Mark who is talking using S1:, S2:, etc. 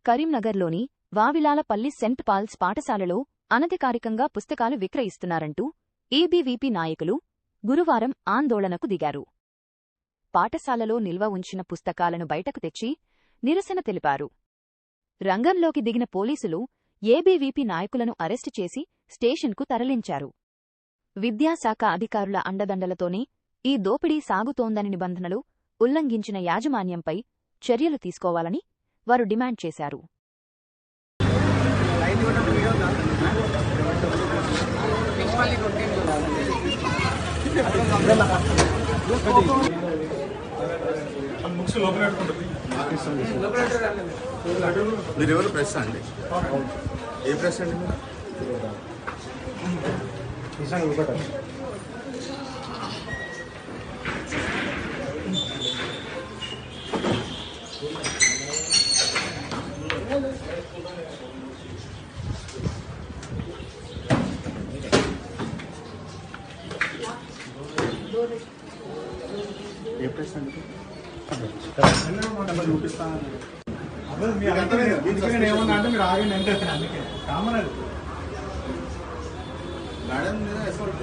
S1: కరీంనగర్లోని Vavilalapalli cent Paul's పాఠశాలలో అనధికారికంగా పుస్తకాలు విక్రయిస్తున్నారంటూ ఏబీవీపీ నాయకులు గురువారం ఆందోళనకు దిగారు. పాఠశాలలో నిల్వ ఉంచిన పుస్తకాలను బయటకు తెచ్చి నిరసన తెలిపారు. రంగంలోకి దిగిన పోలీసులు ఏబీవీపీ నాయకులను అరెస్టు చేసి స్టేషన్కు తరలించారు. విద్యాశాఖ అధికారుల అండదండలతోనే ఈ దోపిడీ సాగుతోందని నిబంధనలు ఉల్లంఘించిన యాజమాన్యంపై చర్యలు తీసుకోవాలని వారు డిమాండ్ చేశారు.
S2: మీరెవరు ప్రెస్ అండి? ఏ ప్రెస్ అండి మీరు? ఏ ప్రెస్ అండి? చూపిస్తాను.
S3: ఏమన్నా అంటే మీరు ఆగండి అంటే అందుకే కామన్ అది
S2: మేడం మీద ఎఫర్ట్